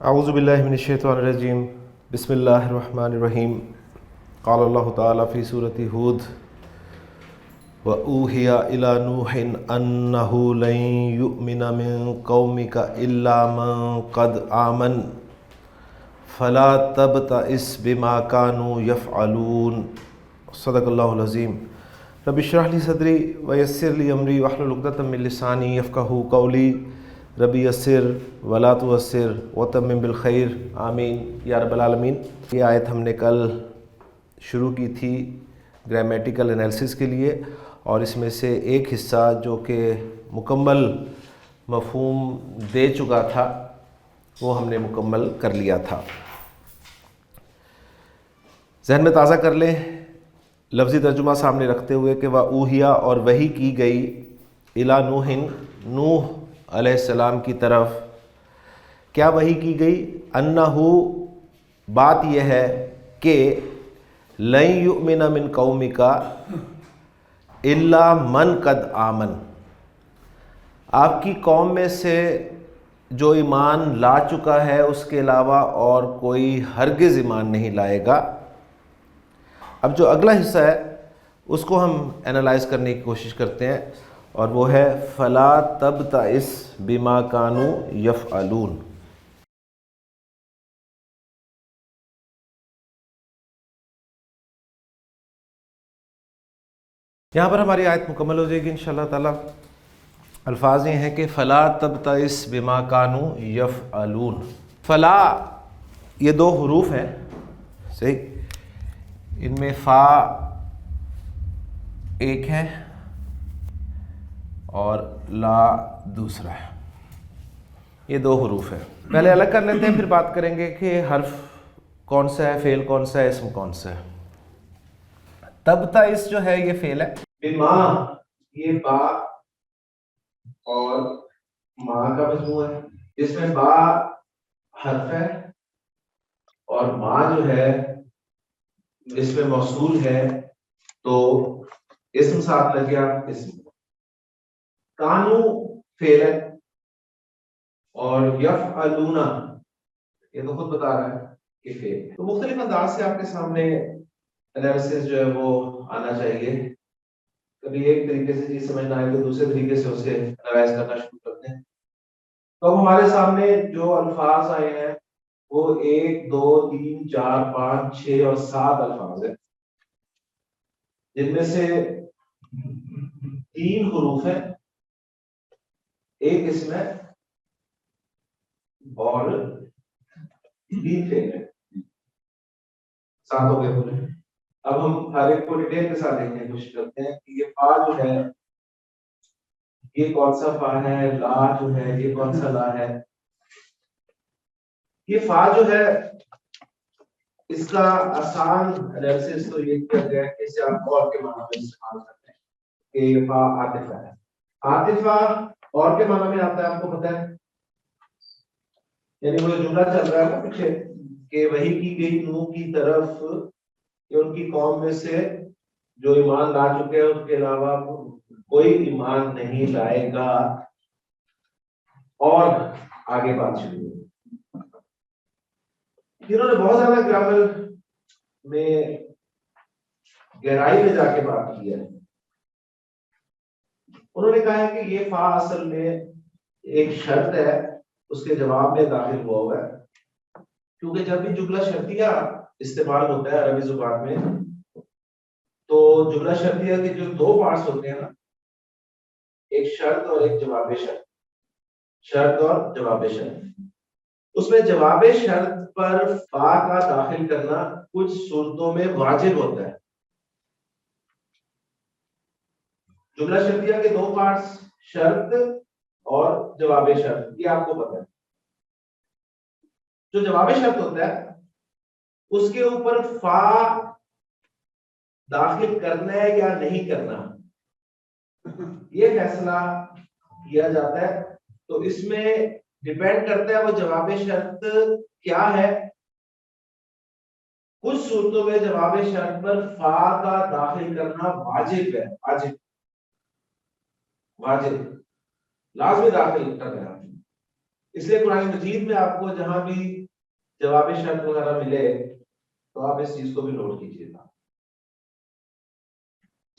अऊज़ु बिल्लाहि मिनश्शैतानिर्रजीम बिस्मिल्लाहिर्रहमानिर्रहीम क़ाल अल्लाहु तआला फ़ी सूरति हूद व ऊहिया इला नूहिन अन्नहु लन युमिन मिन कौमिका इल्ला मन क़द आमन फ़ला तबतइस बिमा कानू यफ़अलून। सदक़ल्लाहुल अज़ीम। रब्बि इश्रह ली सदरी व यस्सिर ली अमरी वहलुल उक़दतम मिन लिसानी यफ़क़हू क़ौली रब्बी यस्सिर वला तुअस्सिर वतम्मिम बिल खैर आमीन या रब्बल आलमीन। ये आयत हमने कल शुरू की थी ग्रामेटिकल एनालिसिस के लिए, और इसमें से एक हिस्सा जो कि मुकम्मल मफ़हूम दे चुका था वो हमने मुकम्मल कर लिया था। जहन में ताज़ा कर लें लफ्ज़ी तर्जुमा सामने रखते हुए कि वह ऊहिया और वही की गई इला नूहिन नूह अलैहिस्सलाम की तरफ। क्या वही की गई? अन्नहु, बात यह है कि लन युमिन मिन कौमिका इल्ला मन कद आमन, आपकी कौम में से जो ईमान ला चुका है उसके अलावा और कोई हरगिज़ ईमान नहीं लाएगा। अब जो अगला हिस्सा है उसको हम एनालाइज करने की कोशिश करते हैं, और वो है फ़ला तबतइस बिमा कानू यफ़अलून। यहाँ पर हमारी आयत मुकम्मल हो जाएगी इंशाअल्लाह ताला। अल्फाज ये हैं कि फ़ला तबतइस बिमा कानू यफ़अलून। फ़ला, ये दो हरूफ हैं, सही। इनमें फ़ा एक है और ला दूसरा है। ये दो हरूफ है। पहले अलग कर लेते हैं, फिर बात करेंगे कि हर्फ कौन सा है, फेल कौन सा है, इसम कौन सा है। तबतइस जो है ये फेल है। बिमा, ये बा और माँ का मजमू है, जिसमें बा हर्फ है और माँ जो है इसमें मौसूल है, तो इसम साथ लग गया इसम। कानू फेल है और यफ़अलूना ये तो खुद बता रहा है कि फेल। तो मुख्तलिफ अंदाज से आपके सामने एनालिसिस जो है वो आना चाहिए। कभी एक तरीके से चीज समझ ना आए तो दूसरे तरीके से उसे एनालाइज करना शुरू करते हैं। तो अब हमारे सामने जो अल्फाज आए हैं वो 1 2 3 4 5 6 और 7 अल्फाज है, जिनमें से 3 हुरूफ है, एक इसमें और 3 फेल है। 7 हो गए पूरे। अब हम हर एक को डिटेल के साथ देखने की कोशिश करते हैं कि ये फा जो है ये कौन सा फा है, ला जो है ये कौन सा ला है। ये फा जो है इसका आसान एनालिसिस तो ये किया गया है कि इसे आप और के माना में इस्तेमाल करते हैं कि ये फा आतिफा है। आतिफा और के माना में आता है, आपको पता है, यानी वो जुमला चल रहा है ना पीछे कि वही की गई नूह की तरफ कि उनकी कौम में से जो ईमान ला चुके हैं उसके अलावा कोई ईमान नहीं लाएगा। और आगे बात शुरू हुई। इन्होंने बहुत ज्यादा ग्रामर में गहराई में जाके बात की है। उन्होंने कहा है कि ये फा असल में एक शर्त है, उसके जवाब में दाखिल हुआ है, क्योंकि जब भी जुमला शर्तिया इस्तेमाल होता है अरबी जुबान में, तो जुमला शर्तिया के जो 2 पार्ट्स होते हैं ना, एक शर्त और एक जवाब शर्त, शर्त और जवाब शर्त, उसमें जवाब शर्त पर फा का दाखिल करना कुछ सूरतों में वाजिब होता है। जुमला शर्तिया के 2 पार्ट्स, शर्त और जवाब शर्त, ये आपको पता है। जो जवाब शर्त होता है उसके ऊपर फा दाखिल करना है या नहीं करना, ये फैसला किया जाता है। तो इसमें डिपेंड करता है वो जवाब शर्त क्या है। कुछ सूरतों में जवाब शर्त पर फा का दाखिल करना वाजिब है, वाजिब वाजिब लाजमी दाखिल करना है। इसलिए कुरान मजीद में आपको जहां भी जवाब शर्त वगैरह मिले तो आप इस चीज को भी नोट कीजिएगा।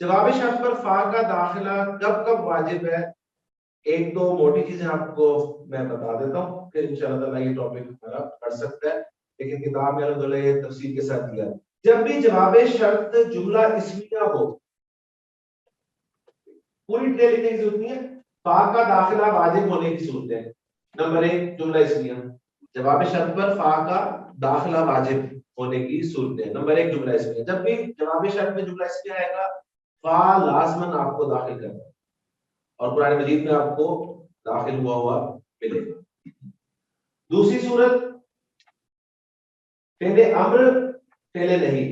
जवाब शर्त पर फा का दाखिला कब कब वाजिब है, एक दो मोटी चीजें आपको मैं बता देता हूँ, फिर इंशाल्लाह ताला ये टॉपिक हमारा पढ़ सकता है, लेकिन किताब में अल्हम्दुलिल्लाह ये तफसील के साथ दिया है। जब भी जवाब शर्त जुमला इस्मिया हो, पूरी डिटेल लिखने की जरूरत नहीं है, फा का दाखिला वाजिब होने की सूरत है। नंबर एक, जुमला इस्मिया, जवाब शर्त पर फा का दाखिला वाजिब होने की सूरत है। नंबर एक, जुमला इस्मिया, जब भी जवाब शर्त में जुमला इस्मिया आएगा, फा लाजमन आपको दाखिल करना है और कुरान मजीद में आपको दाखिल हुआ हुआ मिलेगा। दूसरी सूरत, फेले अम्र फेले नहीं,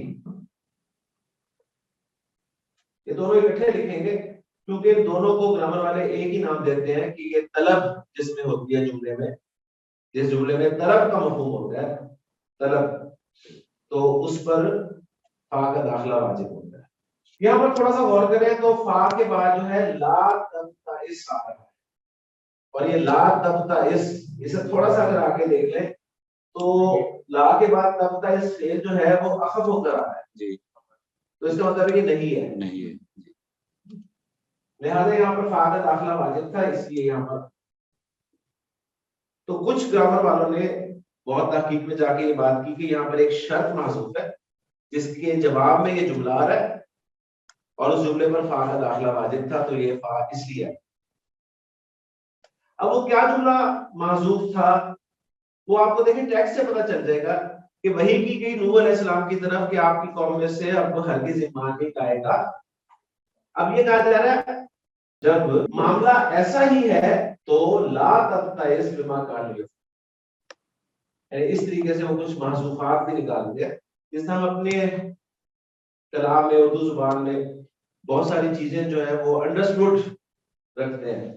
ये दोनों इकट्ठे लिखेंगे क्योंकि दोनों को ग्रामर वाले एक ही नाम देते हैं कि ये तलब जिसमें होती है जुमले में, जिस जुमले में तलब का मफहूम होता है, तलब, तो उस पर फा का दाखिला वाजिब होता है। यहाँ पर थोड़ा सा गौर करें तो फा के बाद जो है ला तब इस आ रहा है, और ये ला तब इसे थोड़ा सा अगर आगे देख लें तो ला के बाद तब इस फेल जो है वो अखफ होकर आ रहा है जी, तो इसका मतलब ये नहीं है, नहीं है, लिहाजा यहाँ पर फा का दाखिला वाजिब था, इसलिए यहाँ पर। तो कुछ ग्रामर वालों ने बहुत तहकीक में जाके ये बात की कि यहाँ पर एक शर्त महसूस है जिसके जवाब में ये जुमला आ रहा है और उस जुमले पर फा का दाखिला वाजिब था, तो ये फा इसलिए है। अब वो क्या जुमला माजूफ था वो आपको देखिए टेक्स्ट से पता चल जाएगा कि वही की गई नूह अलैहिस्सलाम की तरफ कि आपकी कौम में से अब हरगिज़ ईमान नहीं लाएगा। अब ये कहा जा रहा है जब मामला ऐसा ही है तो ला तब्ताइस बिमा कान लियो, इस तरीके से वो कुछ महसूफात भी निकाल दिया, जिस हम अपने कलाम में उर्दू जुबान में बहुत सारी चीजें जो है वो अंडरस्टूड रखते हैं,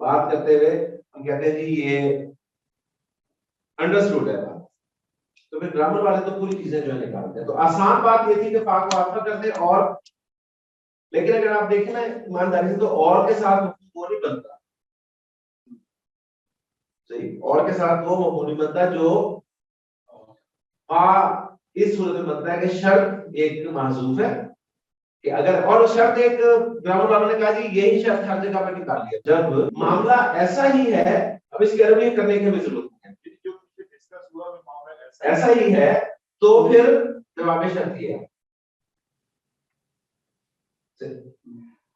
बात करते हुए हम कहते हैं जी ये अंडरस्टूड है बात, तो फिर ग्रामर वाले तो पूरी चीजें जो है निकालते हैं। तो आसान बात ये थी कि फा को आफा करते और, लेकिन अगर आप देखें ना ईमानदारी से तो और के साथ वो नहीं बनता, सही, और के साथ वो मफहूम नहीं बनता जो फा इस सूरत में बनता है कि शर्त एक महजूफ है कि अगर, और शर्त एक ग्रामर वालों ने कहा जी यही शर्त हर जगह पर निकाल लिया, जब मामला ऐसा ही है, अब इसकी अरबी करने की हमें जरूरत नहीं है, ऐसा ही है तो फिर जवाब शर्त ये है।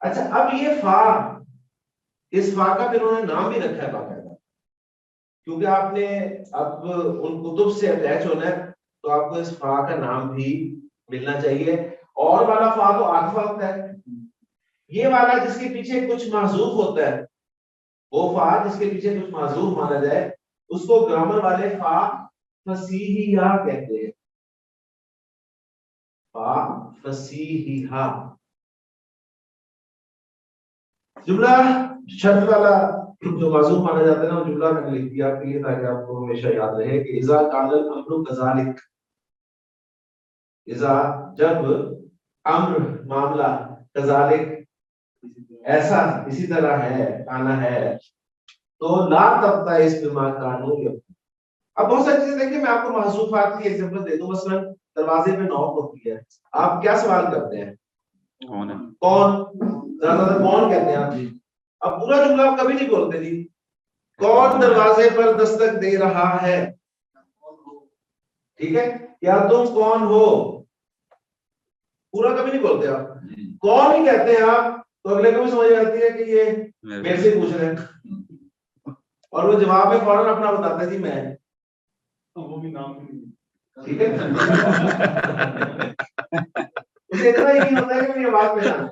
अच्छा, अब ये फा, इस फा का फिर उन्होंने नाम भी रखा है बाकायदा, क्योंकि आपने अब उन कुतुब से अटैच होना है तो आपको इस फा का नाम भी मिलना चाहिए। और वाला फा तो आखिफा होता है, ये वाला जिसके पीछे कुछ माजूफ होता है, वो फा जिसके पीछे कुछ माजूफ माना जाए उसको ग्रामर वाले फा फसीहिया कहते हैं, फा फसीहिया। जुमला शर्त वाला जो माजूफ माना जाता है ना, वो जुमला मैंने लिख दिया आपके लिए ताकि आपको हमेशा याद रहे कि इज़ा कानल अम्रु कज़ालिक, इज़ा जब, अम्र मामला, कज़ालिक ऐसा, इसी तरह है, काना है, तो ला तब्ता इस बिमा कानून। अब बहुत सारी चीजें देखिए, मैं आपको महसूफात की एग्जांपल दे दूं, मसलन दरवाजे पे नॉक होती है, आप क्या सवाल करते हैं, कौन है, कौन, ज्यादातर कौन कहते हैं आप जी। अब पूरा जुमला आप कभी नहीं बोलते जी, कौन दरवाजे पर दस्तक दे रहा है, ठीक है, या तुम कौन हो, पूरा कभी नहीं बोलते आप, कौन ही कहते हैं आप, तो अगले को भी समझ आती है कि ये मेरे से पूछ रहे हैं और वो जवाब में फौरन अपना बताता है जी मैं, तो वो भी नाम ठीक है उसे इतना ही नहीं होता है कि मेरी आवाज पहचान,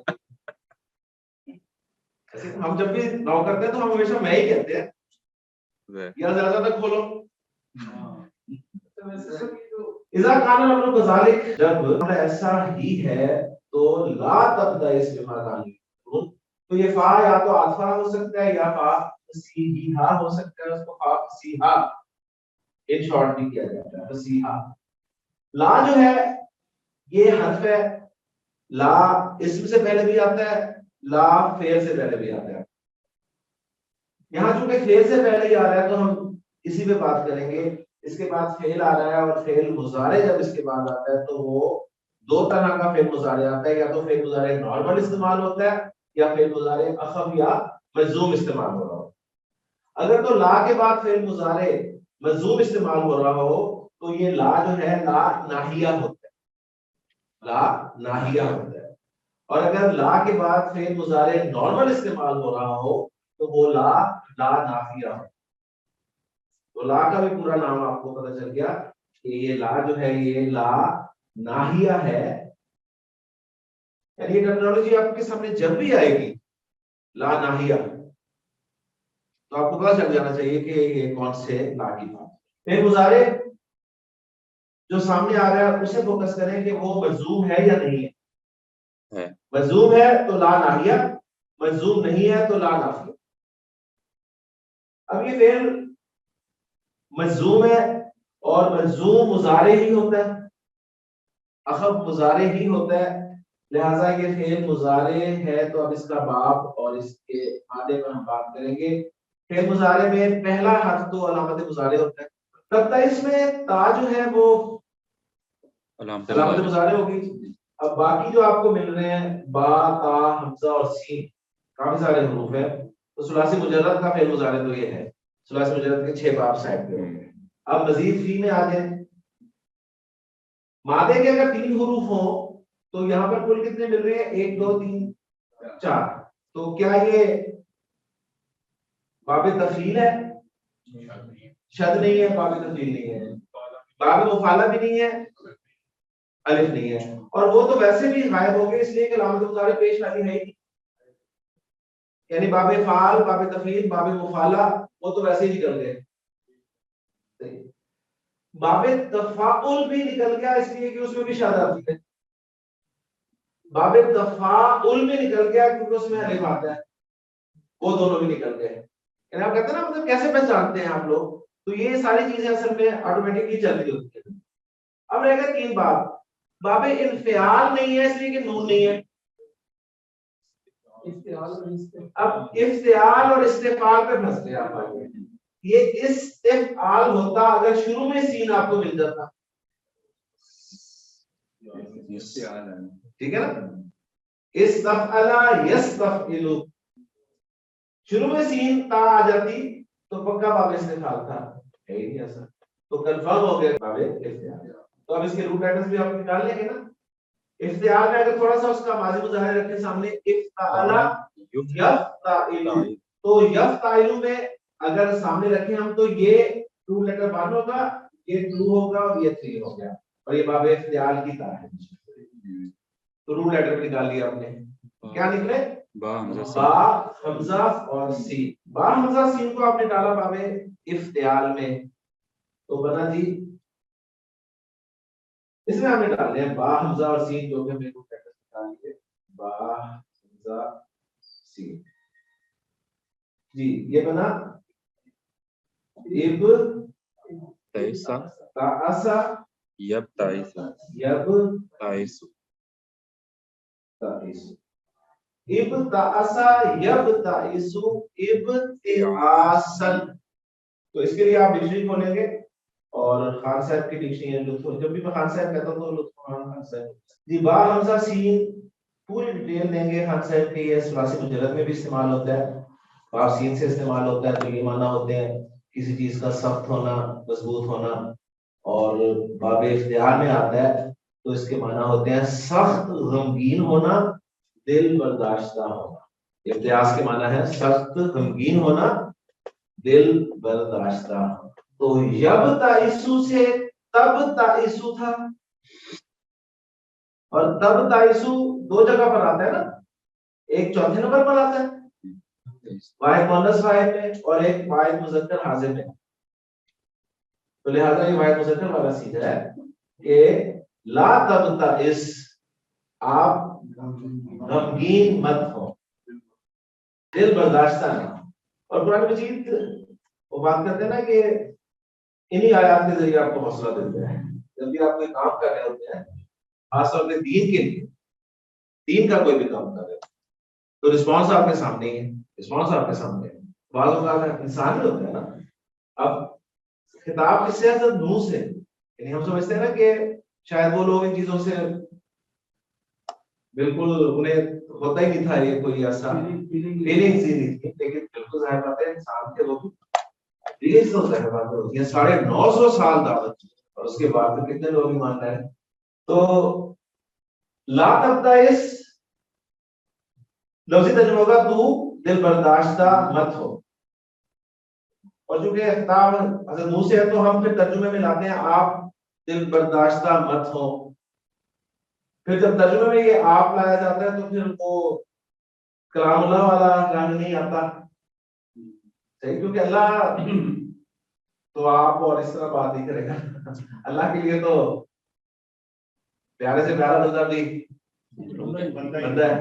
हम जब भी नॉक करते हैं तो हम हमेशा मैं ही कहते हैं, या ज्यादा तक खोलो, इज़ा कान अमरु कज़ालिक, जब ऐसा ही है तो ला तब्दा इस बिमा कान, तो ये फा या तो आतफा हो सकता है या फा फसीहा हो सकता है, उसको फा फसीहा इन शॉर्ट भी किया जाता है, फसीहा। ला जो है ये हर्फ है, ला इसम से पहले भी आता है, ला फेल से पहले भी आता है, यहाँ चूंकि फेल से पहले ही आ रहा है तो हम इसी पे बात करेंगे। इसके बाद फेल आ रहा है और फेल मुजारे जब इसके बाद आता है तो वो दो तरह का फेल मुजारे आता है, या तो फेल मुजारे नॉर्मल इस्तेमाल होता है या फेल मुजारे अखफ या मजूम इस्तेमाल हो रहा हो। अगर तो ला के बाद फेल मुजारे मजूम इस्तेमाल हो रहा हो तो ये ला जो है ला नाहिया होता है, ला नाहिया होता है। और अगर ला के बाद फेल मुजारे नॉर्मल इस्तेमाल हो रहा हो तो वो ला ला नाफिया हो। तो ला का भी पूरा नाम आपको पता चल गया कि ये ला जो है ये ला नाहिया है। यानी ये टर्मिनोलॉजी आपके सामने जब भी आएगी ला नाहिया तो आपको पता चल जाना चाहिए कि ये कौन से ला की बात है। फेल मुजारे जो सामने आ रहा है उसे फोकस करें कि वो मजूम है या नहीं है। मजूम है तो ला नाहिया, मजूम नहीं है तो ला नाफिया। अब ये फेल मजूम है और मजूम मुजारे ही होता है, अखब मुजारे ही होता है, लिहाजा ये फेल मुजारे है। तो अब इसका बाप और इसके मादे पर हम बात करेंगे। फेल मुजारे में पहला हर्फ तो अलामत मुजारे होता है, तब तक इसमें ता जो है वो अलामत मुजारे होगी। अब बाकी जो आपको मिल रहे हैं बा ता हमजा और सीन काफी सारे हरूफ है, तो सुलासी मुजर्रद का फेल मुजारे तो ये है। सुलासी मुजर्रद के 6 बाब साइड पे होंगे। अब मजीद फी में आ जाए, मादे के अगर 3 हरूफ हो तो यहाँ पर कुल कितने मिल रहे हैं 1 2 3 4। तो क्या ये बाबे तफील है? शद नहीं है, बाबे तफील नहीं है, बाबे मुफाला भी नहीं है, अलिफ नहीं है। और वो तो वैसे भी गायब हो गए इसलिए कि अलामत मुजारे पेश वाली है ही, यानी बाबे फाल बाबे तफील बाबे मुफाला वो तो वैसे ही निकल गए। बाबे तफाउल भी निकल गया इसलिए कि उसमें भी शद आती है, बाबे तफाउल भी निकल गया क्योंकि उसमें अलिफ आता है, वो दोनों भी निकल गए। यानी आप कहते हैं ना मतलब कैसे पहचानते हैं आप लोग, तो ये सारी चीजें असल में ऑटोमेटिकली चल रही होती है। अब रहेगा 3 बात, बाबे इन्फियाल नहीं है इसलिए कि नून नहीं है। अब इफ्तियाल और इस्तिफाल पे फंस गए आप आगे। ये इस्तिफाल होता अगर शुरू में सीन आपको मिल जाता, ठीक है ना, इस्तफअला यस्तफइलु, शुरू में सीन ता आ जाती तो पक्का बाब इस्तिफाल था, है ही नहीं ऐसा, तो कंफर्म हो गया बाब इफ्तियाल। तो अब इसके रूट लेटर्स भी आप निकाल लेंगे ना। इफ्तियाल में अगर थोड़ा सा उसका माजी मुजाहिर रखें सामने, इफ्ताला यफ्ताइलु, तो यफ्ताइलु में अगर सामने रखें हम तो ये रूट लेटर 1 होगा, ये 2 होगा और ये 3 हो गया, और ये बाब इफ्तियाल की ता है। तो रूट लेटर निकाल लिया आपने, क्या निकले बा हमजा और सीन। बा हमजा सीन को आपने डाला बाबे इफ्तियाल में तो बना जी, इसमें हमने डाल दिया बा हमजा और सीन जो कि हमने रूट लेटर निकाल लिए, बा हमजा सीन जी। ये बना इब तैसा तासा यब ताइसा यब ताइसु ताइसु इब तासा यब ताइसु इब तिआसन। तो इसके लिए आप डिक्शनरी खोलेंगे और खान साहब की डिक्शनरी लुत्फ, जब भी मैं खान साहब कहता हूं तो लुत्फ खान साहब जी। बा हमजा सीन पूरी डिटेल देंगे खान साहब के, ये सुलासी मुजर्रद में भी इस्तेमाल होता है, बा सीन से इस्तेमाल होता है। तो ये माना होते हैं किसी चीज का सख्त होना, मजबूत होना, और बाबे इख्तियार में आता है तो इसके माना होते हैं सख्त गमगीन होना, दिल बर्दाश्ता होना। इख्तियास के माना है सख्त गमगीन होना, दिल बर्दाश्ता। तो यब ताइसु से तब ताइसु था, और तब ताइसु 2 जगह पर आता है ना, एक चौथे नंबर पर आता है वाहिद मुअन्नस वाहिद में और एक वाहिद मुज़क्कर हाजिर में। तो लिहाजा ये वाहिद मुज़क्कर वाला सीधा है कि ला तब ताइस, आप गमगीन मत हो, दिल बर्दाश्ता ना। और कुरान मजीद वो बात करते हैं ना कि इन्हीं आयात के जरिए आपको हौसला देते हैं जब भी आप कोई काम कर रहे होते हैं, खासतौर पे दीन के लिए, दीन का कोई भी काम कर रहे हो तो रिस्पॉन्स आपके सामने ही है, रिस्पॉन्स आपके सामने है। बाज़ औक़ात इंसान ही होता है ना, अब खिताब किससे है? हज़रत नूह से। यानी हम समझते हैं ना कि शायद वो लोग इन चीजों से बिल्कुल, उन्हें होता ही नहीं था ये कोई ऐसा फीलिंग्स ही नहीं थी, लेकिन बिल्कुल जाहिर बात है इंसान के वो फीलिंग्स तो जाहिर बात होती है। 950 साल दावत और उसके बाद में कितने लोग ईमान लाए। तो ला तबदा इस लफ्जी तर्जुमा होगा तू दिल बर्दाश्ता मत हो। और चूंकि खिताब हज़रत नूह से है तो हम फिर तर्जुमे में लाते हैं आप दिल बर्दाश्ता मत हो। फिर जब तर्जुमे में ये आप लाया जाता है तो फिर वो कलामुल्लाह वाला रंग नहीं आता, सही, क्योंकि अल्लाह तो आप और इस तरह बात नहीं करेगा। अल्लाह के लिए तो प्यारे से प्यारा बंदा भी बंदा है।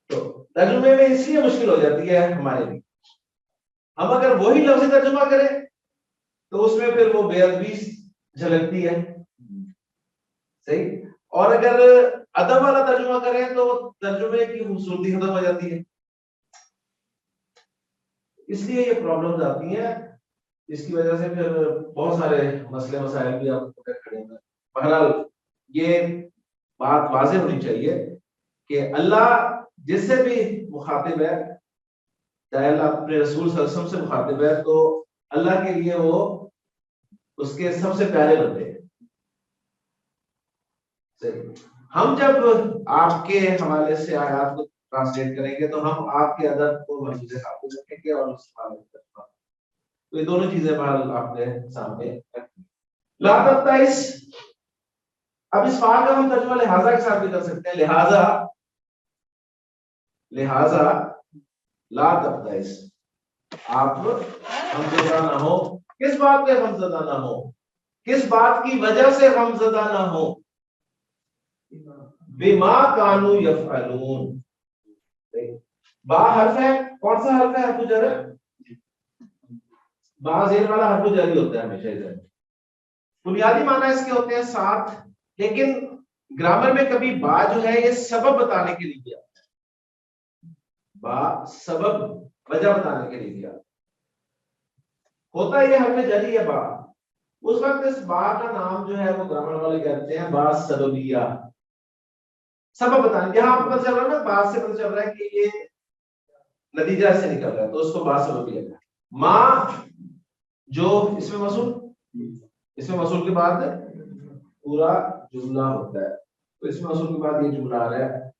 तो तर्जुमे में इसलिए मुश्किल हो जाती है हमारे लिए। हम अगर वही लफ्ज़ तर्जुमा करें तो उसमें फिर वो बेअदबी झलकती है, सही। और अगर अदब वाला तर्जुमा करें तो तर्जुमे की खूबसूरती खत्म हो जाती है। इसलिए ये प्रॉब्लम्स आती हैं, इसकी वजह से फिर बहुत सारे मसले मसाइल भी आपको खड़े हैं। बहरहाल ये बात वाज़ेह होनी चाहिए कि अल्लाह जिससे भी मुखातिब है, चाहे अल्लाह अपने रसूल सल्लल्लाहु अलैहि वसल्लम से मुखातिब है, तो अल्लाह के लिए वो उसके सबसे प्यारे बंदे हैं। हम जब आपके हवाले से आयात को ट्रांसलेट करेंगे तो हम आपके अदब को महसूस हासिल रखेंगे और उस हवाले से तो ये दोनों चीजें बहरहाल आपके सामने रखी। इस अब इस फाल का हम तर्जुमा लिहाजा के साथ भी कर सकते हैं। लिहाजा लिहाजा ला तब्ताइस, आप हमज़दा ना हो। किस बात पे हमज़दा ना हो? किस बात की वजह से हमज़दा ना हो? बिमा कानू यफ़अलून। बा हर्फ है, कौन सा हर्फ है? हर्फ जर। बा ज़ेर वाला हर्फ जर ही होता है हमेशा इधर। बुनियादी माना इसके होते हैं साथ, लेकिन ग्रामर में कभी बा जो है ये सबब बताने के लिए किया, बा सबब वजह बताने के लिए किया होता है। ये हर्फ जरी है बा। उस वक्त इस बा का नाम जो है वो ग्रामर वाले कहते हैं बा सबबिया, सबब बताने। यहाँ आपको पता चल रहा है ना, बात से पता चल रहा है कि ये नतीजा से निकल रहा है, तो उसको बा सबबिया। माँ जो इसमें मसूल, इसमें मसूल के बाद पूरा जुमला होता है, तो इसमें मसूल के बाद ये जुमला आ रहा है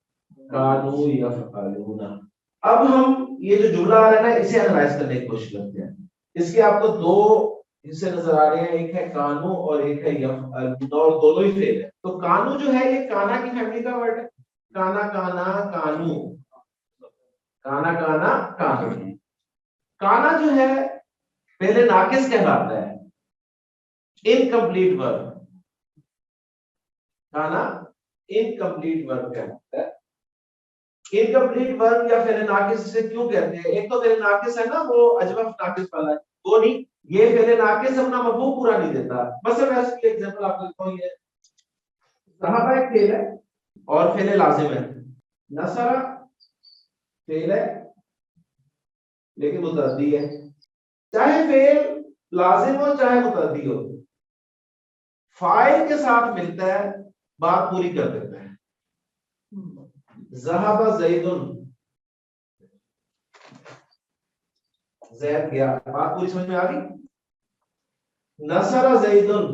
कानू यफ़अलूना। अब हम ये जो जुमला आ रहा है ना, इसे एनालाइज करने की कोशिश करते हैं। इसके आपको दो हिस्से नजर आ रहे हैं, एक है कानू और एक है यफ़अलूना, और दोनों ही फेल है। तो कानू जो है ये काना की फैमिली का वर्ड है। काना काना कानू, काना काना कानू। काना जो है पहले नाकिस कहलाता है, इनकम्प्लीट वर्ब। काना इनकम्प्लीट वर्ब कहलाता है। इनकम्प्लीट वर्ब या फेले नाकिस से क्यों कहते हैं? एक तो फेले नाकिस है ना, वो अजवफ नाकिस वाला है, वो नहीं। ये फेले नाकिस अपना मफहूम पूरा नहीं देता। मसलन मैं इसकी एग्जांपल आपको देता हूं। ये सहाबा एक फेल है और फेले लाजिम है। नसरा फेल है लेकिन मुतअद्दी है। चाहे फेल लाजिम हो चाहे मुतअद्दी हो, फाइल के साथ मिलता है, बात पूरी कर देता है। ज़हबा ज़ैदुन, ज़ैद गया, बात पूरी समझ में आ गई। नसरा ज़ैदुन,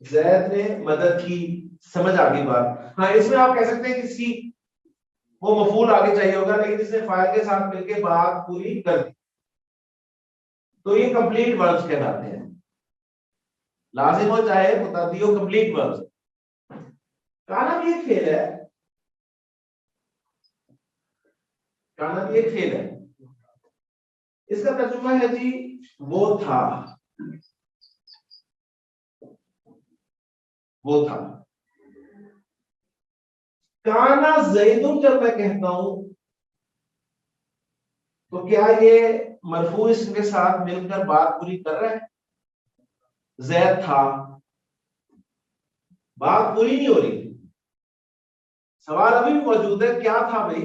ज़ैद ने मदद की, समझ आ गई बात। हाँ, इसमें आप कह सकते हैं किसी वो मफूल आगे चाहिए होगा, लेकिन इसने फाइल के साथ मिलकर बात पूरी कर दी, तो ये कंप्लीट वर्ब्स कहलाते हैं। लाजिम हो चाहे मुतअद्दी हो, कंप्लीट वर्ब्स। काना भी एक फेल है, काना भी एक फेल है। इसका तर्जुमा है जी वो था, वो था। काना ज़ैदुन जब मैं कहता हूं तो क्या ये मरफू इसके साथ मिलकर बात पूरी कर रहा है? ज़ैद था, बात पूरी नहीं हो रही, सवाल अभी भी मौजूद है, क्या था भाई?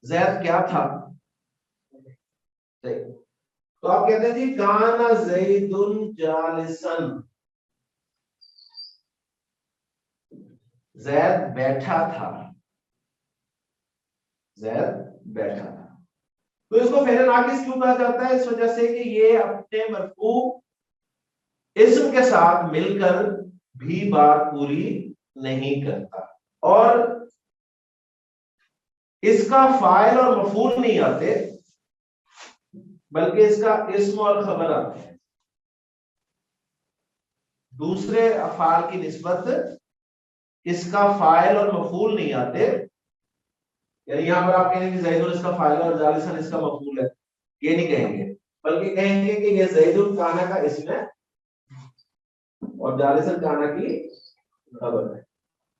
ज़ैद क्या था? तो आप कहते हैं जी काना ज़ैदुन जालिसन, जैद बैठा था, जैद बैठा था। तो इसको फेल नाकिस क्यों कहा जाता है? इस वजह से कि ये अपने मरफू इस्म के साथ मिलकर भी बात पूरी नहीं करता, और इसका फाइल और मफूल नहीं आते, बल्कि इसका इस्म और खबर आते हैं। दूसरे अफाल की निस्बत इसका फाइल और मफूल नहीं आते। यानी यहां पर आप कहेंगे कि ज़ैदुन इसका फाइल और जालिसन इसका मफूल है, ये नहीं कहेंगे, बल्कि कहेंगे कि ये ज़ैदुन काना का इस्म है और जालिसन काना की खबर है।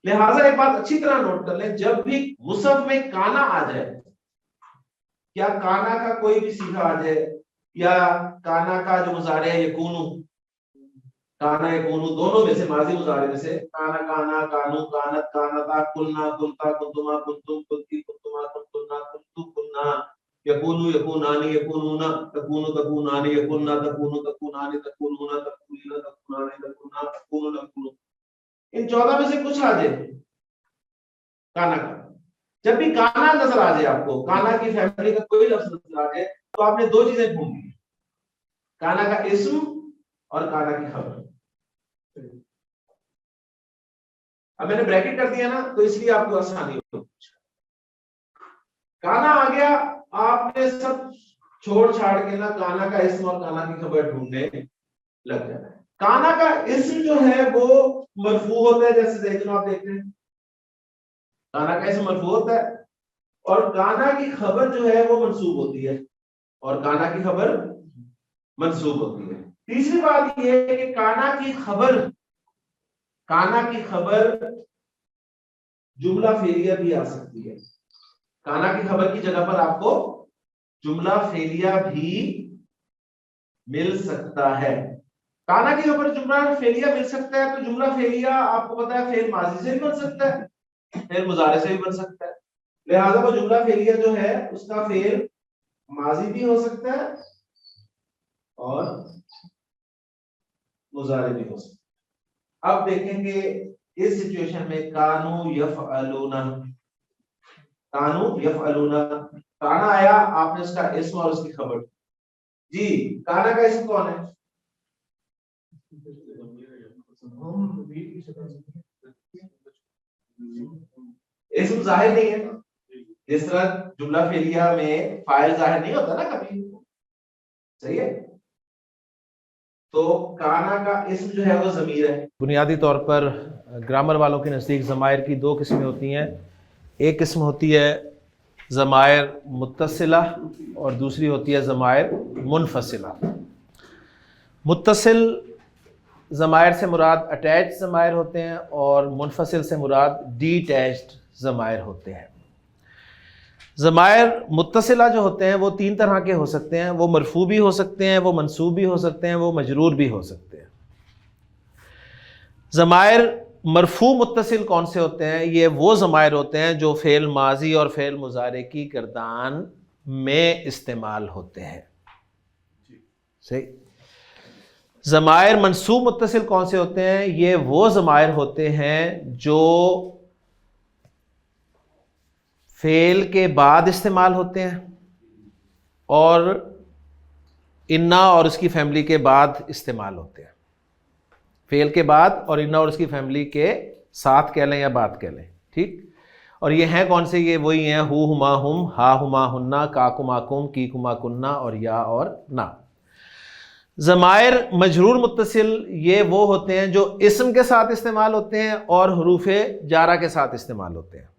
लिहाजा एक बात अच्छी तरह नोट कर लें, जब भी मुसहफ में काना आ जाए, या काना का कोई भी सीगा आ जाए, या काना का जो मुजारे है यकूनु, काना यकूनु दोनों में से, माजी मुजारे में से, काना काना कानू कानत कानता कुलना कुलता कुंतुमा कुंतुम कुलती कुंतुमा कुंतुन्ना कुंतु कुन्ना, यकूनु यकूनानी यकूनुना तकूनु तकूनानी यकूनना तकूनु तकूनानी तकूनुना तकूनीना तकूनानी तकूना तकूनु तकूनु, इन 14 में से कुछ आ जाए काना का। जब भी काना नजर आ जाए आपको, काना की फैमिली का कोई लफ्ज नजर आ जाए, तो आपने दो चीजें ढूंढनी, काना का इस्म और काना की खबर। अब मैंने ब्रैकेट कर दिया ना, तो इसलिए आपको आसानी हो। काना आ गया, आपने सब छोड़ छाड़ के ना काना का इस्म और काना की खबर ढूंढने लग जाना है। काना का इस्म जो है वो मरफू होता है, जैसे ज़ैदुन आप देखते हैं, काना का इस्म मरफू होता है, और काना की खबर जो है वो मंसूब होती है, और काना की खबर मंसूब होती है। तीसरी बात यह है कि काना की खबर जुमला फेलिया भी आ सकती है। काना की खबर की जगह पर आपको जुमला फेलिया भी मिल सकता है। काना की खबर जुमला फेलिया मिल सकता है, तो जुमला फेलिया आपको पता है फेल माजी से भी बन सकता है, फेल मुजारे से भी बन सकता है। लिहाजा वो जुमला फेलिया जो है उसका फेल माजी भी हो सकता है और मुजारे भी हो सकता है। अब देखेंगे इस सिचुएशन में कानू यफअलूना, काना आया, आपने उसका इस्म और उसकी खबर जी। काना का इस्म कौन है? इस्म जाहिर नहीं है, जिस तरह जुमला फेलिया में फाइल जाहिर नहीं होता ना कभी, सही है। तो काना का इस्म जो है वो ज़मीर है। बुनियादी तौर पर ग्रामर वालों के नज़दीक ज़मायर की दो किस्में होती हैं। एक किस्म होती है ज़मायर मुत्तसिला और दूसरी होती है ज़मायर मुनफसिला। मुत्तसिल ज़मायर से मुराद अटैच ज़मायर होते हैं और मुनफसिल से मुराद डीटैच्ड ज़मायर होते हैं। ज़मायर मुत्तसिला जो होते हैं वो तीन तरह के हो सकते हैं, वो मरफू भी हो सकते हैं, वो मंसूब भी हो सकते हैं, वो मजरूर भी हो सकते हैं। ज़मायर मरफू मुत्तसिल कौन से होते हैं? ये वो ज़मायर होते हैं जो फ़ेल माजी और फ़ेल मुज़ारे की गर्दान में इस्तेमाल होते हैं, सही। ज़मायर मंसूब मुत्तसिल कौन से होते हैं? ये वो ज़मायर होते हैं जो फेल के बाद इस्तेमाल होते हैं और इन्ना और उसकी फैमिली के बाद इस्तेमाल होते हैं। फेल के बाद और इन्ना और उसकी फैमिली के साथ कह लें या बाद कह लें, ठीक। और ये हैं कौन से? ये वही हैं हु हुमा हुम, हा हुमा हुन्ना, का कुमा कुम, की कुमा कुन्ना और या और ना। ज़मायर मजरूर मुत्तसिल ये वो होते हैं जो इस्म के साथ इस्तेमाल होते हैं और हुरूफ़े जारा के साथ इस्तेमाल होते हैं।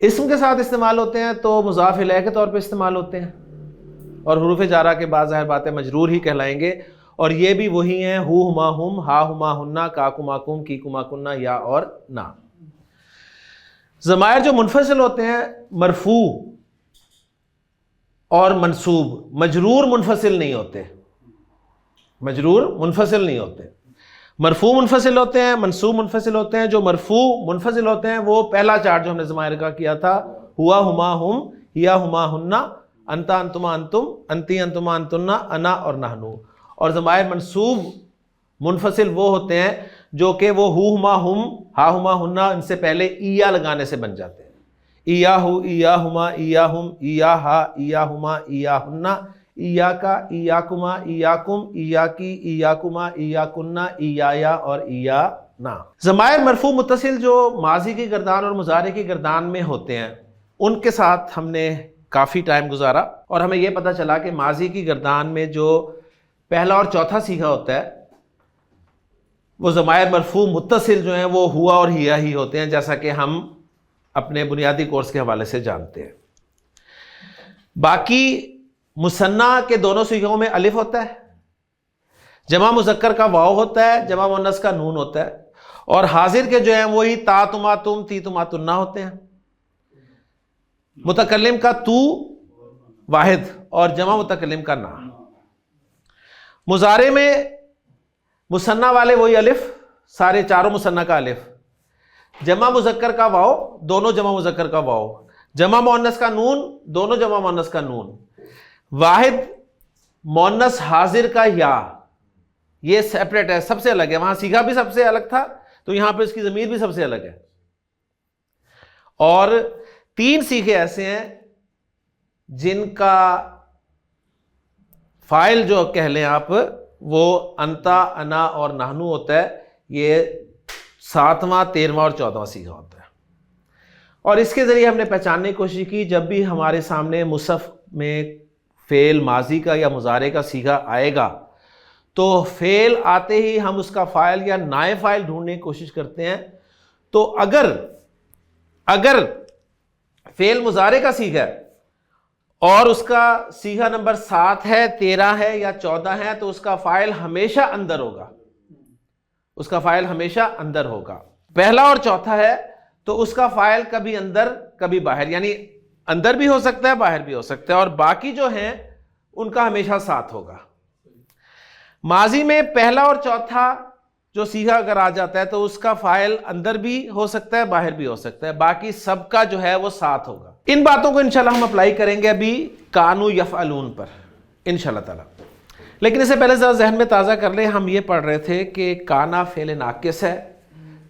इस्म के साथ इस्तेमाल होते हैं तो मुज़ाफ़ इलैह के तौर पे इस्तेमाल होते हैं और हुरूफ़ जारा के बाद ज़ाहिर बात है मजरूर ही कहलाएंगे। और ये भी वही हैं हु हुमा हुम, हा हुमा हुन्ना, का कुमा कुम, की कुमा कुन्ना, या और ना। ज़मायर जो मुनफसिल होते हैं मरफू और मंसूब, मजरूर मुनफसिल नहीं होते, मजरूर मुनफसिल नहीं होते। मरफू मुनफसिल होते हैं, मंसूब मुनफसिल होते हैं। जो मरफू मुनफसिल होते हैं वो पहला चार्ट जो हमने ज़मायर का किया था, हुआ हुमा हुम, हिया हुमा हुन्ना, अंता अंतुमा अंतुम, अंती अंतुमा अंतुन्ना, अना और नहनु। और ज़मायर मंसूब मुनफसिल वो होते हैं जो कि वो हु हुमा हुम, हा हुमा हुन्ना, इनसे पहले ईया लगाने से बन जाते हैं। ईया हु, ईया हुमा, ईया हुम, ईया हा, ईया हुमा, ईया हुन्ना, ईया का, ईया कुमा, ईया कुम, ईया की, ईया कुमा, ईया कुन्ना, ईया और ईया ना। ज़मायर मरफू मुत्तसिल जो माजी की गर्दान और मुजारे की गर्दान में होते हैं, उनके साथ हमने काफ़ी टाइम गुजारा और हमें यह पता चला कि माजी की गर्दान में जो पहला और चौथा सीखा होता है वो ज़मायर मरफू मुत्तसिल जो हैं वो हुआ और हिया ही होते हैं, जैसा कि हम अपने बुनियादी कोर्स के हवाले से जानते हैं। बाकी मुसन्ना के दोनों सीखों में अलिफ होता है, जमा मुज़क्कर का वाव होता है, जमा मुन्नस का नून होता है, और हाजिर के जो हैं वही ता तुमा तुम, ती तुमा तुन्ना होते हैं। मुतकल्लिम का तू वाहिद और जमा मुतकल्लिम का ना। मुजारे में मुसन्ना वाले वही अलिफ, सारे चारों मुसन्ना का अलिफ, जमा मुज़क्कर का वाव, दोनों जमा मुज़क्कर का वाव, जमा मुअन्नस का नून, दोनों जमा मुअन्नस का नून, वाहिद मुअन्नस हाजिर का या, ये सेपरेट है, सबसे अलग है। वहां सीखा भी सबसे अलग था तो यहां पर इसकी ज़मीर भी सबसे अलग है। और 3 सीखे ऐसे हैं जिनका फाइल जो कह लें आप वो अंता, अना और नहनु होता है। ये 7वां, 13वां और 14वां सीखा होता है। और इसके ज़रिए हमने पहचानने की कोशिश की, जब भी हमारे सामने मुसफ़ में फ़ेल माजी का या मुजारे का सीखा आएगा तो फ़ेल आते ही हम उसका फ़ाइल या नाए फ़ाइल ढूंढने की कोशिश करते हैं। तो अगर फ़ेल मुजारे का सीखा है और उसका सीखा नंबर 7 है, 13 है या 14 है तो उसका फ़ाइल हमेशा अंदर होगा, उसका फ़ाइल हमेशा अंदर होगा। पहला और चौथा है तो उसका फ़ाइल कभी अंदर कभी बाहर, यानी अंदर भी हो सकता है बाहर भी हो सकता है, और बाकी जो हैं उनका हमेशा साथ होगा। माजी में पहला और चौथा जो सीखा अगर आ जाता है तो उसका फ़ाइल अंदर भी हो सकता है बाहर भी हो सकता है, बाकी सबका जो है वो साथ होगा। इन बातों को इंशाल्लाह हम अप्लाई करेंगे अभी कानू यफ़अलून पर इंशाल्लाह ताला। लेकिन इससे पहले ज़रा जहन में ताज़ा कर ले, हम ये पढ़ रहे थे कि काना फ़ेल नाकिस है,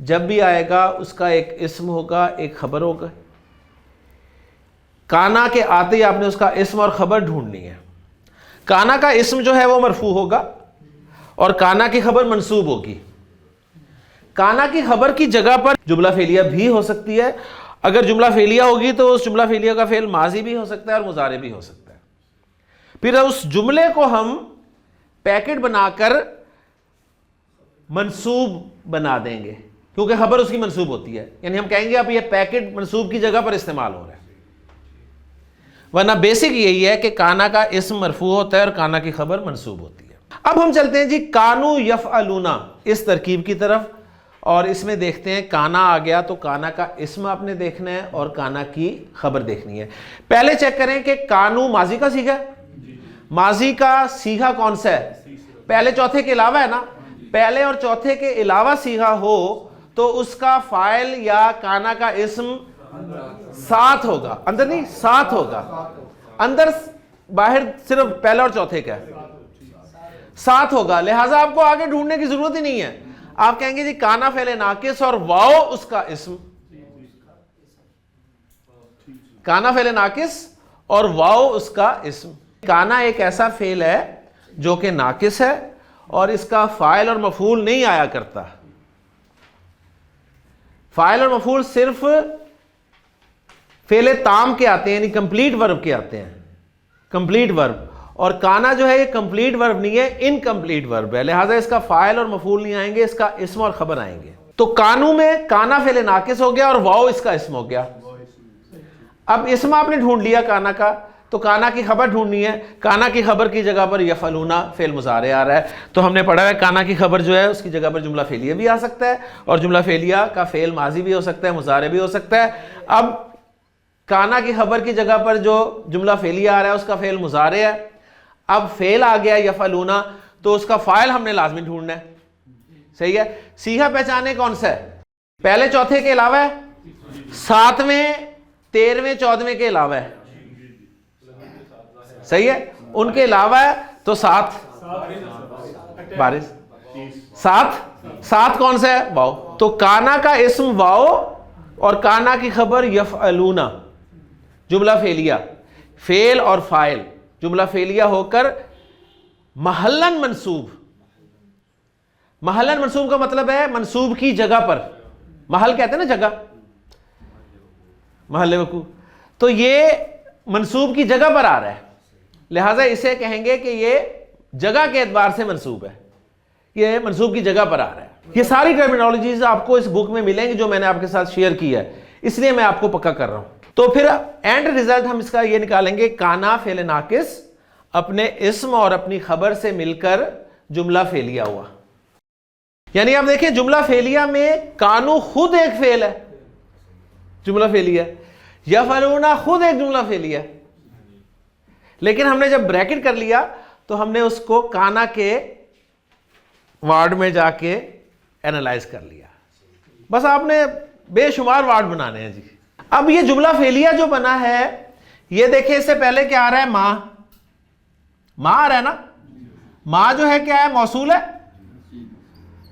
जब भी आएगा उसका एक इस्म होगा एक ख़बर होगा। काना के आते ही आपने उसका इस्म और ख़बर ढूंढनी है। काना का इस्म जो है वो मरफू होगा और काना की खबर मंसूब होगी। काना की खबर की जगह पर जुमला फेलिया भी हो सकती है। अगर जुमला फेलिया होगी तो उस जुमला फेलिया का फेल माजी भी हो सकता है और मुजारे भी हो सकता है। फिर उस जुमले को हम पैकेट बनाकर मंसूब बना देंगे, क्योंकि खबर उसकी मंसूब होती है। यानी हम कहेंगे अब ये पैकेट मंसूब की जगह पर इस्तेमाल हो रहा है, वरना बेसिक यही है कि काना का इस्म मरफू होता है और काना की खबर मंसूब होती है। अब हम चलते हैं जी कानू यफ़अलूना इस तरकीब की तरफ, और इसमें देखते हैं काना आ गया तो काना का इस्म आपने देखना है और काना की खबर देखनी है। पहले चेक करें कि कानू माजी का सीखा है। माजी का सीखा कौन सा है? पहले चौथे के अलावा है ना। पहले और चौथे के अलावा सीखा हो तो उसका फाइल या काना का इस्म साथ होगा, अंदर नहीं साथ होगा। अंदर बाहर सिर्फ पहले और चौथे का साथ होगा, लिहाजा आपको आगे ढूंढने की जरूरत ही नहीं है। आप कहेंगे जी काना फेले नाकिस और वाओ उसका इस्म, काना फेले नाकिस और वाओ उसका इस्म। काना एक ऐसा फेल है जो कि नाकिस है और इसका फाइल और मफूल नहीं आया करता। फाइल और मफूल सिर्फ फेले ताम के आते हैं, यानी कंप्लीट वर्ब के आते हैं, कंप्लीट वर्ब। और काना जो है ये कंप्लीट वर्ब नहीं है, इनकम्प्लीट वर्ब है, लिहाजा इसका फाइल और मफूल नहीं आएंगे, इसका इस्म और खबर आएंगे। तो कानू में काना फेले नाकिस हो गया और वाओ इसका इस्म हो गया। अब इस्म आपने ढूंढ लिया काना का, तो काना की खबर ढूंढनी है। काना की खबर की जगह पर यफअलूना फेल मुजारे आ रहा है, तो हमने पढ़ा है काना की खबर जो है उसकी जगह पर जुमला फेलिया भी आ सकता है और जुमला फेलिया का फेल माजी भी हो सकता है, मुजारे भी हो सकता है। अब काना की खबर की जगह पर जो जुमला फेलिया आ रहा है उसका फेल मुजारे है। अब फेल आ गया यफअलूना, तो उसका फाइल हमने लाजमी ढूंढना है। सही है। सीखा पहचाने कौन सा है? पहले चौथे के अलावा है, 7वें 13वें 14वें के अलावा है। सही है, उनके अलावा है तो 7 बारिश, 7 कौन सा है? वाओ। तो काना का इस्म वाओ और काना की खबर यफअलूना, जुमला फेलिया, फेल और फाइल जुमला फेलिया होकर महल्लन मंसूब। महल्लन मंसूब का मतलब है मंसूब की जगह पर, महल कहते हैं ना जगह, महल वकू, तो ये मंसूब की जगह पर आ रहा है, लिहाजा इसे कहेंगे कि ये जगह के एतबार से मंसूब है, ये मंसूब की जगह पर आ रहा है। ये सारी टर्मिनोलॉजीज आपको इस बुक में मिलेंगी जो मैंने आपके साथ शेयर की है, इसलिए मैं आपको पक्का कर रहा हूं। तो फिर एंड रिजल्ट हम इसका ये निकालेंगे, काना फेल नाकिस अपने इस्म और अपनी खबर से मिलकर जुमला फेलिया हुआ। यानी आप देखें जुमला फेलिया में कानू खुद एक फेल है, जुमला फेलिया, यफअलूना खुद एक जुमला फेलिया, लेकिन हमने जब ब्रैकेट कर लिया तो हमने उसको काना के वार्ड में जाके एनालाइज कर लिया। बस आपने बेशुमार वार्ड बनाने हैं जी। अब ये जुमला फेलिया जो बना है, ये देखिए इससे पहले क्या आ रहा है? मां, मां आ रहा है ना। मां जो है क्या है? मौसूल है,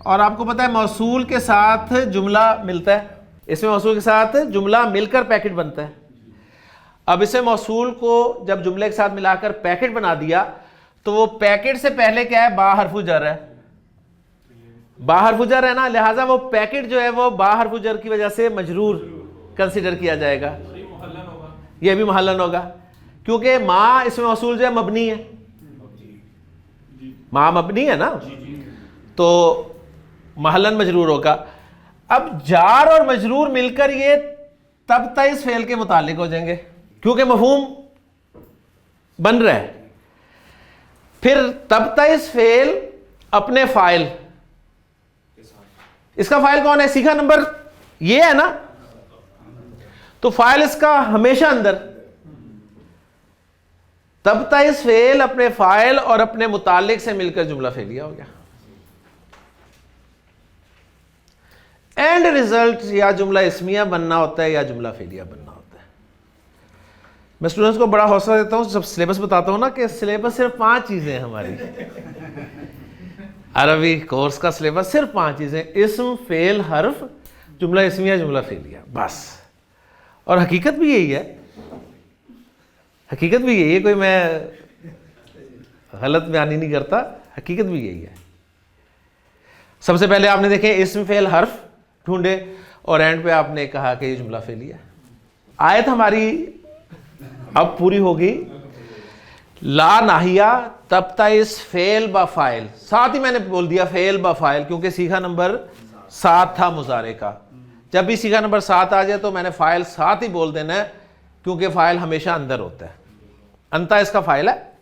और आपको पता है मौसूल के साथ जुमला मिलता है, इसमें मौसूल के साथ जुमला मिलकर पैकेट बनता है। अब इसे मौसूल को जब जुमले के साथ मिलाकर पैकेट बना दिया तो वो पैकेट से पहले क्या है? बा हरफु जर है, बा हरफु जर है ना, लिहाजा वो पैकेट जो है वो बा हरफु जर की वजह से मजरूर कंसीडर किया जाएगा, ये भी मुहल्लन होगा, क्योंकि माँ इसमें मौसूल जो है मबनी है, माँ मबनी है ना, तो महल्लन मजरूर होगा। अब जार और मजरूर मिलकर ये तब तक इस फेल के मुतालिक हो जाएंगे क्योंकि मफहूम बन रहा है। फिर तब तक इस फेल अपने फाइल, इसका फाइल कौन है? सीखा नंबर ये है ना, तो फाइल इसका हमेशा अंदर, तब तक इस फेल अपने फाइल और अपने मुतालिक से मिलकर जुमला फेलिया हो गया। एंड रिजल्ट या जुमला इस्मिया बनना होता है या जुमला फेलिया बनना होता है। मैं स्टूडेंट्स को बड़ा हौसला देता हूं, जब सिलेबस बताता हूं ना कि सिलेबस सिर्फ 5 चीजें हैं हमारी, अरबी कोर्स का सिलेबस सिर्फ 5 चीजें, इस्म, फेल, हर्फ, जुमला इस्मिया, जुमला फेलिया, बस। और हकीकत भी यही है, हकीकत भी यही है, कोई मैं गलत बयानी नहीं करता, हकीकत भी यही है। सबसे पहले आपने देखे इस्म, फेल, हर्फ ढूंढे और एंड पे आपने कहा कि ये जुमला फेलिया। आयत हमारी अब पूरी होगी, ला नाहिया तब तक इस फेल ब फाइल, साथ ही मैंने बोल दिया फेल ब फाइल क्योंकि सीखा नंबर 7 था मुजारे का। जब भी सीखा नंबर 7 आ जाए तो मैंने फाइल साथ ही बोल देना है क्योंकि फाइल हमेशा अंदर होता है। अंता इसका फाइल है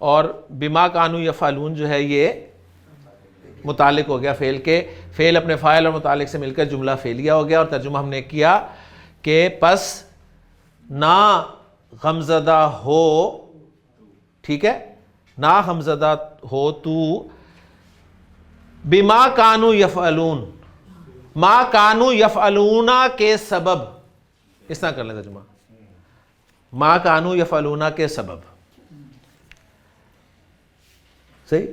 और बिमा कानू या फालून जो है ये मुतालिक हो गया फेल के, फेल अपने फाइल और मुतालिक से मिलकर जुमला फेलिया हो गया। और तर्जुमा हमने किया कि पस ना गमज़दा हो, ठीक है, ना गमज़दा हो तू बिमा कानू यफ़अलून, मा कानू यफ़अलूना के सबब, इस तरह कर लें तर्जुमा, मा कानू यफ़अलूना के सबब। सही।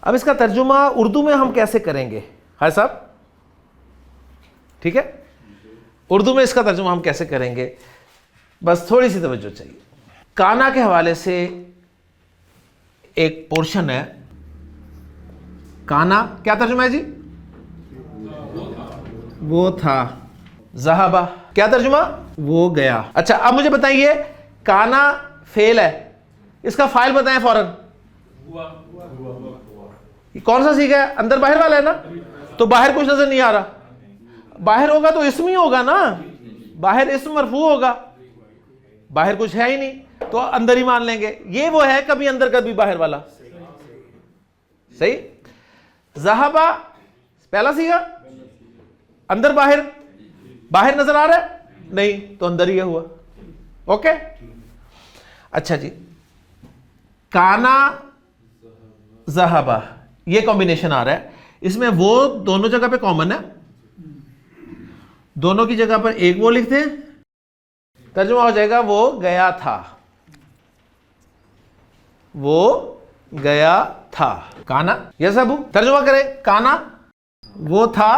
अब इसका तर्जुमा उर्दू में हम कैसे करेंगे? हाय साहब, ठीक है, उर्दू में इसका तर्जुमा हम कैसे करेंगे, बस थोड़ी सी तवज्जो चाहिए। काना के हवाले से एक पोर्शन है, काना क्या तर्जुमा है जी? वो था। ज़हाबा क्या तर्जुमा? वो गया। अच्छा, अब मुझे बताइए काना फेल है, इसका फाइल बताएं फौरन। कौन सा सीखा है? अंदर बाहर वाला है ना, तो बाहर कुछ नजर नहीं आ रहा, बाहर होगा तो इसम ही होगा ना, बाहर इसम मरफू होगा, बाहर कुछ है ही नहीं तो अंदर ही मान लेंगे। ये वो है कभी अंदर कभी बाहर वाला। सही। ज़हाबा पहला सीखा, अंदर बाहर, बाहर नजर आ रहा है नहीं तो अंदर ही हुआ। ओके, अच्छा जी, काना ज़हाबा ये कॉम्बिनेशन आ रहा है, इसमें वो दोनों जगह पे कॉमन है, दोनों की जगह पर एक वो लिखते हैं, तर्जुमा हो जाएगा वो गया था। वो गया था। काना यज़हबु, तर्जुमा करें, काना वो था,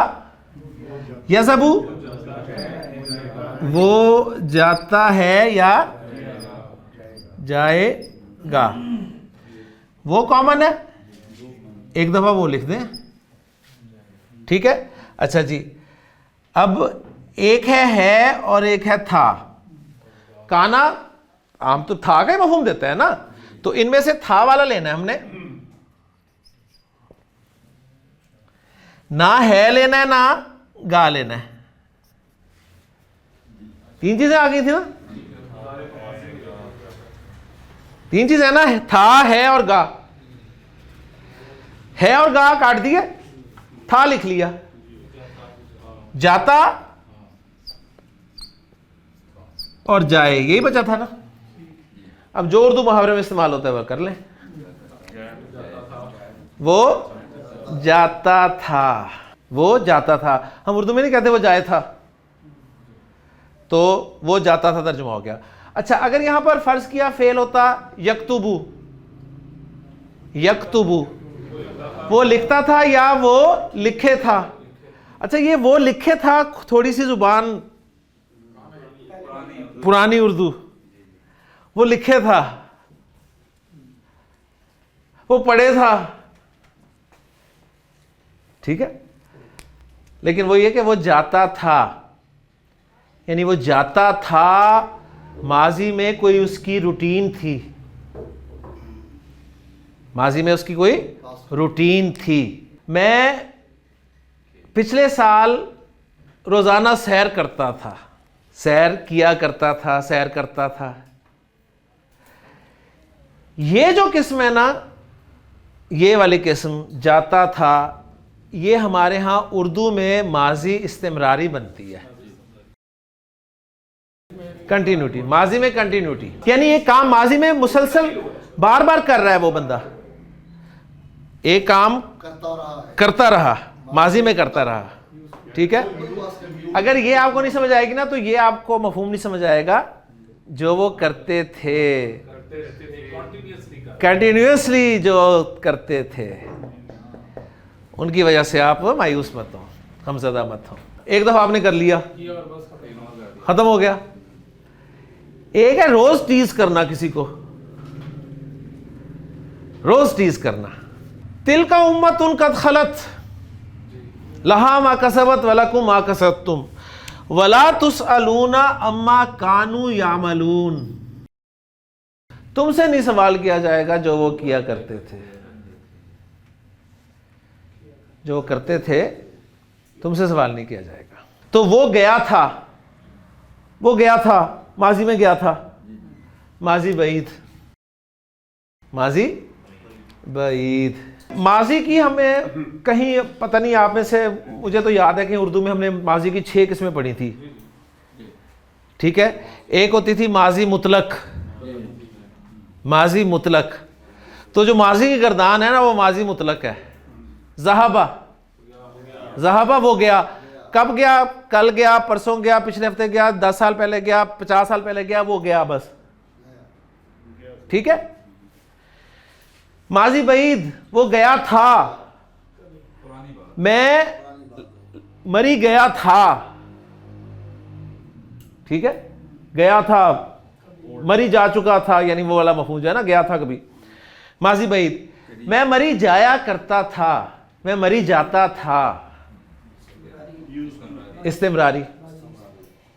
यज़हबु वो जाता है या जाएगा। वो कॉमन है, एक दफा वो लिख दें, ठीक है। अच्छा जी, अब एक है और एक है था। काना आम तो था का ही मफहूम देता है ना, तो इनमें से था वाला लेना है हमने, ना है लेना है ना गा लेना है। तीन चीजें आ गई थी ना, तीन चीजें ना, था है और गा। है और गा काट दिए, था लिख लिया, जाता और जाए, यही बचा था ना। अब जो उर्दू मुहावरे में इस्तेमाल होता है वह कर लें। वो जाता था, वो जाता था। हम उर्दू में नहीं कहते वो जाए था, तो वो जाता था तर्जुमा हो गया। अच्छा, अगर यहां पर फर्ज किया फेल होता यक्तुबु, यक्तुबु वो लिखता था या वो लिखे था। अच्छा, ये वो लिखे था थोड़ी सी जुबान पुरानी उर्दू, वो लिखे था, वो पढ़े था, ठीक है। लेकिन वो ये कि वो जाता था, यानी वो जाता था, माजी में कोई उसकी रूटीन थी, माजी में उसकी कोई रूटीन थी। मैं पिछले साल रोजाना सैर करता था, सैर किया करता था, सैर करता था। ये जो किस्म है ना, ये वाली किस्म जाता था, ये हमारे यहां उर्दू में माजी इस्तिमरारी बनती है, कंटिन्यूटी, माजी में कंटिन्यूटी, यानी ये काम माजी में मुसलसल बार बार कर रहा है वो बंदा, एक काम करता रहा, माजी में करता रहा, ठीक है। अगर ये आपको नहीं समझ आएगी ना, तो ये आपको मफहूम नहीं समझ आएगा। जो वो करते थे, कंटिन्यूसली जो करते थे, उनकी वजह से आप मायूस मत हो, हमज़दा मत हो। एक दफा आपने कर लिया, खत्म हो गया। एक है रोज टीज करना किसी को, रोज टीज करना। तिल का उम्मतुन कद खलत लहा मा कसबत वलकुम मा कसबतुम वला तुसअलूना अम्मा कानू यामलून। तुमसे नहीं सवाल किया जाएगा जो वो किया करते थे, जो करते थे तुमसे सवाल नहीं किया जाएगा। तो वो गया था, वो गया था, माजी में गया था, माजी बईद, माजी बईद। माजी की हमें कहीं पता नहीं, आप में से, मुझे तो याद है कि उर्दू में हमने माजी की 6 किस्में पढ़ी थी, ठीक है। एक होती थी माजी मुतलक, माजी मुतलक, तो जो माजी की गर्दान है ना वो माजी मुतलक है। ज़हाबा, ज़हाबा वो गया, कब गया, कल गया, परसों गया, पिछले हफ्ते गया, 10 साल पहले गया, 50 साल पहले गया, वो गया बस, ठीक है। माजी बईद वो गया था, मैं मरी गया था, ठीक है, गया था, मरी जा चुका था, यानी वो वाला मफहूम जो है ना, गया था कभी। माजी बईद मैं मरी जाया करता था, मैं मरी जाता था, इस्तिमरारी,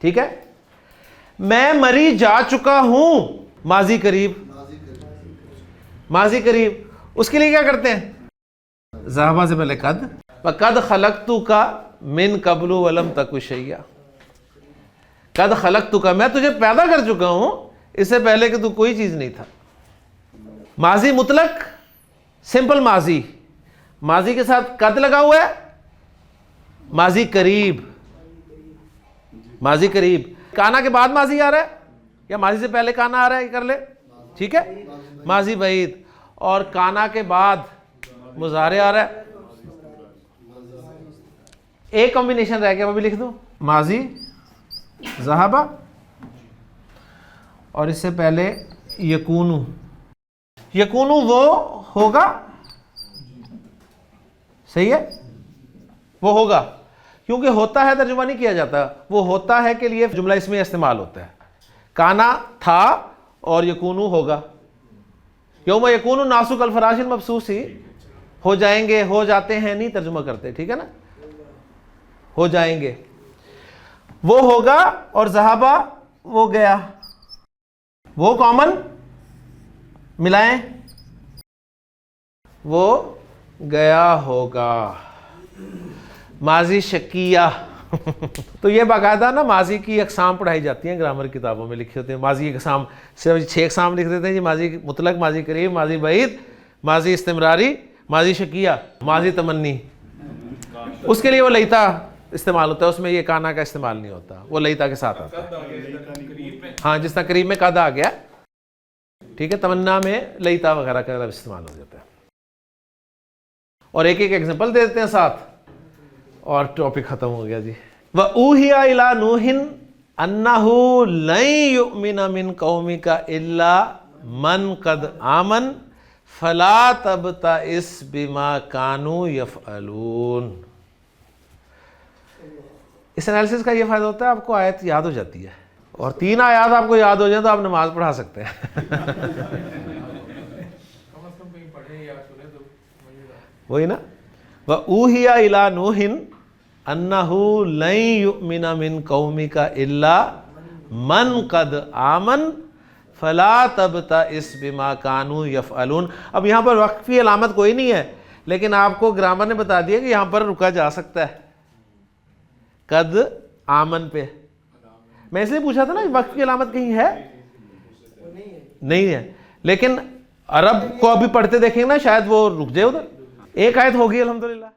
ठीक है। मैं मरी जा चुका हूं, माजी करीब, माजी करीब। उसके लिए क्या करते हैं, ज़हाबा से पहले कद, कद खलकतु का मिन कबलु वलम तकु शैया, कद खलकतु का, मैं तुझे पैदा कर चुका हूं इससे पहले कि तू कोई चीज नहीं था। माजी मुतलक, सिंपल माजी, माजी के साथ कद लगा हुआ है, माजी करीब, माजी करीब। काना के बाद माजी आ रहा है या माजी से पहले काना आ रहा है, ये कर ले, ठीक है। माजी बईद, और काना के बाद मुजारे आ रहा है। एक कॉम्बिनेशन रह गया, वो भी लिख दूं, माजी ज़हाबा और इससे पहले यकूनु, यकूनु वो होगा, सही है, वो होगा, क्योंकि होता है तर्जुमा नहीं किया जाता, वो होता है के लिए जुमला इसमें इस्तेमाल होता है। काना था और यकूनु होगा। यौम यकूनु नासु कल फराशिल मबसूसी, हो जाएंगे, हो जाते हैं नहीं तर्जुमा करते, ठीक है ना, हो जाएंगे। वो होगा और ज़हाबा वो गया, वो कॉमन मिलाएं, वो गया होगा। माजी शकिया तो ये बाकायदा ना माजी की अकसाम पढ़ाई जाती हैं, ग्रामर किताबों में लिखे होते हैं। माजी अकसाम सिर्फ 6 अकसाम लिख देते हैं जी, माजी मुतलक, माजी करीब, माजी बईद, माजी इस्तिमरारी, माजी शकिया, माजी तमन्नी। उसके लिए वो लईता इस्तेमाल होता है, उसमें ये काना का इस्तेमाल नहीं होता, वो लईता के साथ आता है। हाँ, जिस तरह करीब में कद आ गया, ठीक है, तमन्ना में लईता वगैरह का इस्तेमाल हो जाता है। और एक एक एग्जांपल दे देते हैं साथ, और टॉपिक खत्म हो गया जी। व ऊहिया इला नूहिन अन्नहु लन युमिन मिन कौमिका इल्ला मन कद आमन फला तबताइस बिमा कानू यफअलून। इस एनालिसिस का ये फायदा होता है, आपको आयत याद हो जाती है, और 3 आयत आपको याद हो जाए तो आप नमाज पढ़ा सकते हैं। वही ना, व ऊहिया इला नूहिन अन्नहु लन युमिन मिन कौमिका इल्ला मन कद आमन फला तबताइस बिमा कानू यफअलून। अब यहाँ पर वक्फ की अलामत कोई नहीं है, लेकिन आपको ग्रामर ने बता दिया कि यहाँ पर रुका जा सकता है कद आमन पे। मैं इसलिए पूछा था ना वक्फ की अलामत कहीं है, नहीं है, लेकिन अरब को अभी पढ़ते देखेंगे ना, शायद वो रुक जाए उधर। एक आयत होगी अल्हम्दुलिल्लाह।